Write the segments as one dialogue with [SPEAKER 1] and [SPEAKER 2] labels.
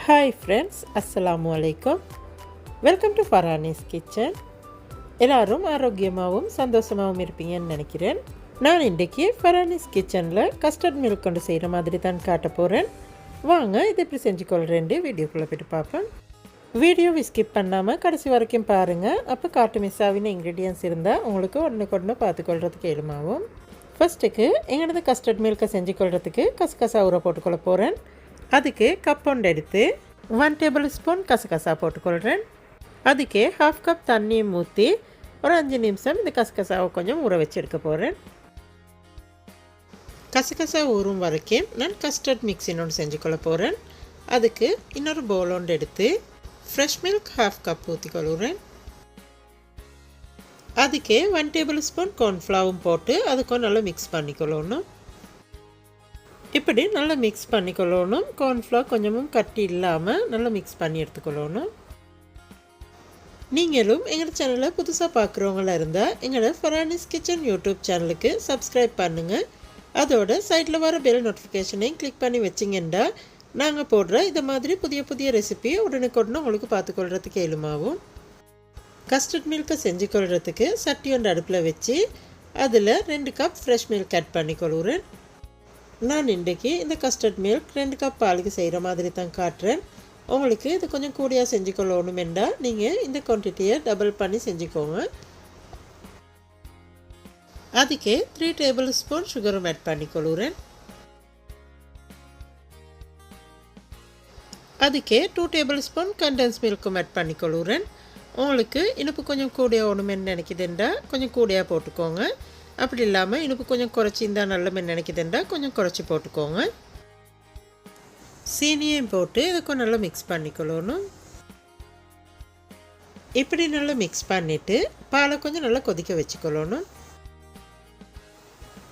[SPEAKER 1] Hi friends, அஸ்ஸலாமு அலைக்கும். Welcome to Farani's kitchen. எல்லோரும் ஆரோக்கியமாகவும் சந்தோஷமாகவும் இருப்பீங்கன்னு நினைக்கிறேன். நான் இன்றைக்கி ஃபரானிஸ் கிச்சனில் கஸ்டர்ட் மில்க் கொண்டு செய்கிற மாதிரி தான் காட்ட போகிறேன். வாங்க இதை எப்படி செஞ்சுக்கொள்கிறேன் வீடியோக்குள்ளே போய்ட்டு பார்ப்பேன். வீடியோவை ஸ்கிப் பண்ணாமல் கடைசி வரைக்கும் பாருங்கள். அப்போ காட்டு மிஸ் ஆகின இன்க்ரீடியன்ஸ் இருந்தால் உங்களுக்கு உடனே பார்த்துக்கொள்கிறதுக்கு எளிமாகும். ஃபஸ்ட்டுக்கு எங்களது கஸ்டர்ட் மில்கை செஞ்சுக்கொள்கிறதுக்கு கசகசா ஊற போட்டுக்கொள்ள போகிறேன். அதுக்கு கப் ஒன்று எடுத்து 1 டேபிள் ஸ்பூன் கசகசா போட்டுக்கொள்கிறேன். அதுக்கே 1/2 கப் தண்ணியும் ஊற்றி ஒரு 5 நிமிஷம் இந்த கசகசாவை கொஞ்சம் ஊற வச்சு எடுக்க போகிறேன். கசகசா ஊறும் வரைக்கும் நான் கஸ்டர்ட் மிக்ஸின் ஒன்று செஞ்சுக்கொள்ள போகிறேன். அதுக்கு இன்னொரு பவுல் ஒன்று எடுத்து ஃப்ரெஷ் மில்க் 1/2 கப் ஊற்றிக்கொள்கிறேன். அதுக்கே 1 டேபிள் ஸ்பூன் கார்ன்ஃப்ளவரும் போட்டு அதுக்கும் நல்லா மிக்ஸ் பண்ணிக்கொள்ளணும். இப்படி நல்லா மிக்ஸ் பண்ணிக்கொள்ளணும். கார்ன்ஃப்ளவர் கொஞ்சமும் கட்டி இல்லாமல் நல்லா மிக்ஸ் பண்ணி எடுத்துக்கொள்ளணும். நீங்களும் எங்கள் சேனலை புதுசாக பார்க்குறவங்களா இருந்தால் எங்களோட ஃபரானிஸ் கிச்சன் யூடியூப் சேனலுக்கு சப்ஸ்கிரைப் பண்ணுங்கள். அதோட சைடில் வர பெல் நோட்டிஃபிகேஷனையும் கிளிக் பண்ணி வச்சிங்கன்னா நாங்கள் போடுற இதை மாதிரி புதிய புதிய ரெசிபி உடனுக்குடனே உங்களுக்கு பார்த்துக்கொள்கிறதுக்கு எளிமாகும். கஸ்டர்ட் மில்கை செஞ்சுக்கொள்கிறதுக்கு சட்டி ஒன்று அடுப்பில் வச்சு அதில் 2 கப் ஃப்ரெஷ் மில்க் ஆட் பண்ணிக்கொள்கிறேன். நான் இன்றைக்கி இந்த கஸ்டர்ட் மில்க் 2 கப் பாலுக்கு செய்கிற மாதிரி தான் காட்டுறேன். உங்களுக்கு இது கொஞ்சம் கூடியாக செஞ்சுக்கொள்ளணும் என்றால் நீங்கள் இந்த குவான்டிட்டியை டபுள் பண்ணி செஞ்சுக்கோங்க. அதுக்கே 3 டேபிள் ஸ்பூன் சுகரும் ஆட் பண்ணிக்கொள்கிறேன். அதுக்கே 2 டேபிள் ஸ்பூன் கண்டென்ஸ் மில்க்கும் ஆட் பண்ணிக்கொள்கிறேன். உங்களுக்கு இனிப்பு கொஞ்சம் கூடியாக ஒன்றுமென்னு நினைக்கிதுண்டா கொஞ்சம் கூடியாக போட்டுக்கோங்க. அப்படி இல்லாமல் இனிப்பு கொஞ்சம் குறைச்சி இருந்தால் நல்லமென்னு நினைக்கிதுண்டா கொஞ்சம் குறைச்சி போட்டுக்கோங்க. சீனியையும் போட்டு இதுக்கும் நல்லா மிக்ஸ் பண்ணிக்கொள்ளணும். இப்படி நல்லா மிக்ஸ் பண்ணிவிட்டு பாலை கொஞ்சம் நல்லா கொதிக்க வச்சுக்கொள்ளணும்.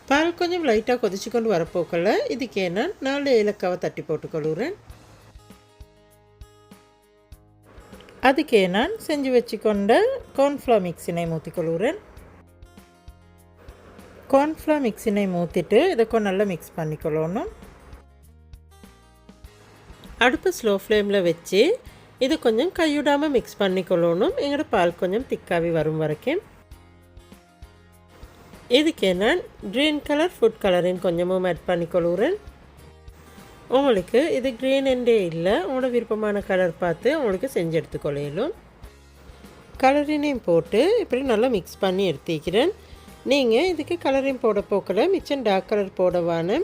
[SPEAKER 1] பால் கொஞ்சம் லைட்டாக கொதிச்சு கொண்டு வரப்போக்கல இதுக்கே நான் 4 ஏலக்காவை தட்டி போட்டுக்கொள்கிறேன். அதுக்கே நான் செஞ்சு வச்சுக்கொண்ட கார்ன்ஃப்ளவர் மிக்ஸினை ஊற்றிக்கொள்கிறேன். கார்ன்ஃப்ளவர் மிக்ஸினை ஊற்றிட்டு இதுக்கும் நல்லா மிக்ஸ் பண்ணிக்கொள்ளணும். அடுப்பு ஸ்லோ ஃப்ளேமில் வச்சு இது கொஞ்சம் கைவிடாமல் மிக்ஸ் பண்ணிக்கொள்ளணும். எங்களோட பால் கொஞ்சம் திக்காவி வரும் வரைக்கும். இதுக்கே நான் க்ரீன் கலர் ஃபுட் கலரின் கொஞ்சமும் ஆட் பண்ணிக்கொள்கிறேன். உங்களுக்கு இது க்ரீன் எண்டே இல்லை, உங்களோட விருப்பமான கலர் பார்த்து உங்களுக்கு செஞ்சு எடுத்துக்கொள்ளும். கலரினையும் போட்டு இப்படி நல்லா மிக்ஸ் பண்ணி எடுத்துக்கிறேன். நீங்கள் இதுக்கு கலரையும் போட போக்கல மிச்சம் டார்க் கலர் போடவானு.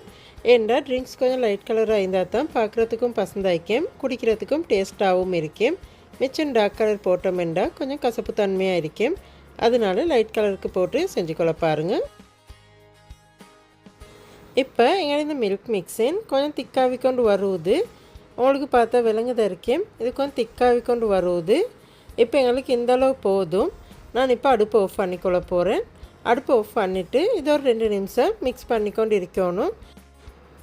[SPEAKER 1] ஏண்டா ட்ரிங்க்ஸ் கொஞ்சம் லைட் கலராக இருந்தால் தான் பார்க்குறதுக்கும் பசந்தாய்க்கும் குடிக்கிறதுக்கும் டேஸ்ட்டாகவும் இருக்கும். மிச்சம் டார்க் கலர் போட்டோம்னா கொஞ்சம் கசப்பு தன்மையாக இருக்கும். அதனால லைட் கலருக்கு போட்டு செஞ்சுக்கொள்ள பாருங்கள். இப்போ எங்கள் இந்த மில்க் மிக்ஸின் கொஞ்சம் திக்காவி கொண்டு வருவது உங்களுக்கு பார்த்தா விளங்குதான் இருக்கும். இது கொஞ்சம் திக்காவி கொண்டு வருவது. இப்போ எங்களுக்கு இந்தளவு போதும். நான் இப்போ அடுப்பு ஆஃப் பண்ணிக்கொள்ள போகிறேன். அடுப்பு ஆஃப் பண்ணிவிட்டு இது ஒரு 2 நிமிஷம் மிக்ஸ் பண்ணிக்கொண்டு இருக்கணும்.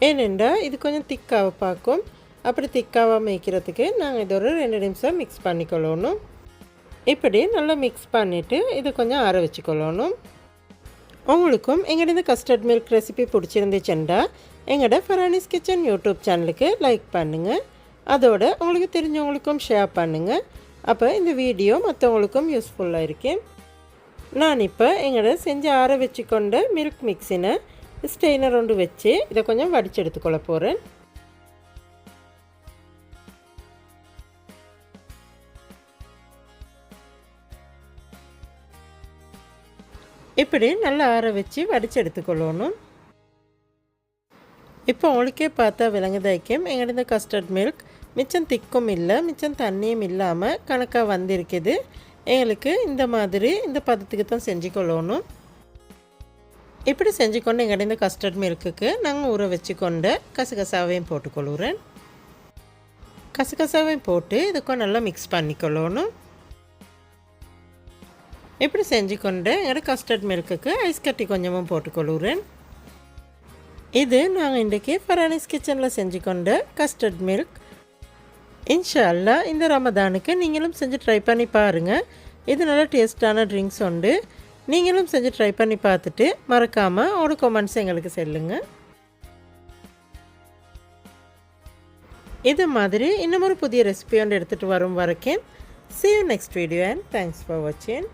[SPEAKER 1] ஏனெண்டா இது கொஞ்சம் திக்காக பார்க்கும். அப்படி திக்காக மேய்க்கிறதுக்கு நாங்கள் இது ஒரு 2 நிமிஷம் மிக்ஸ் பண்ணிக்கொள்ளணும். இப்படி நல்லா மிக்ஸ் பண்ணிவிட்டு இது கொஞ்சம் ஆற வச்சுக்கொள்ளணும். உங்களுக்கும் எங்களோட கஸ்டர்ட் மில்க் ரெசிபி பிடிச்சிருந்துச்சுண்டா எங்களோட ஃபரானிஸ் கிச்சன் யூடியூப் சேனலுக்கு லைக் பண்ணுங்கள். அதோட உங்களுக்கு தெரிஞ்சவங்களுக்கும் ஷேர் பண்ணுங்கள். அப்போ இந்த வீடியோ மற்றவங்களுக்கும் யூஸ்ஃபுல்லாக இருக்கும். நான் இப்போ எங்களோட செஞ்சு ஆற வச்சுக்கொண்ட மில்க் மிக்ஸினை ஸ்டெய்னர் ஒன்று வச்சு இதை கொஞ்சம் வடித்து எடுத்துக்கொள்ள போகிறேன். இப்படி நல்லா ஆற வச்சு வடித்து எடுத்துக்கொள்ளணும். இப்போ உங்களுக்கே பார்த்தா விளங்குதாய்க்கும் எங்களோட கஸ்டர்ட் மில்க் மிச்சம் திக்கும் இல்லை மிச்சம் தண்ணியும் இல்லாமல் கணக்காக வந்திருக்குது. எங்களுக்கு இந்த மாதிரி இந்த பதத்துக்கு தான் செஞ்சுக்கொள்ளணும். இப்படி செஞ்சுக்கொண்டு எங்கள்ட இந்த கஸ்டர்ட் மில்க்குக்கு நாங்கள் ஊற வச்சுக்கொண்ட கசகசாவையும் போட்டுக்கொள்கிறேன். கசகசாவையும் போட்டு இதுக்கும் நல்லா மிக்ஸ் பண்ணிக்கொள்ளணும். இப்படி செஞ்சுக்கொண்டு எங்களோட கஸ்டர்ட் மில்க்குக்கு ஐஸ் கட்டி கொஞ்சமும் போட்டுக்கொள்கிறேன். இது நாங்கள் இன்றைக்கி ஃபரானிஸ் கிச்சனில் செஞ்சுக்கொண்ட கஸ்டர்ட் மில்க். இன்ஷா அல்லாஹ் இந்த ரமதானுக்கு நீங்களும் செஞ்சு ட்ரை பண்ணி பாருங்கள். இது நல்ல டேஸ்டான ட்ரிங்க்ஸ் உண்டு. நீங்களும் செஞ்சு ட்ரை பண்ணி பார்த்துட்டு மறக்காமல் ஒரு கமெண்ட்ஸ் எங்களுக்கு சொல்லுங்கள். இது மாதிரி இன்னும் ஒரு புதிய ரெசிபி ஒன்று எடுத்துகிட்டு வரும் வரைக்கும் see you next video and thanks for watching.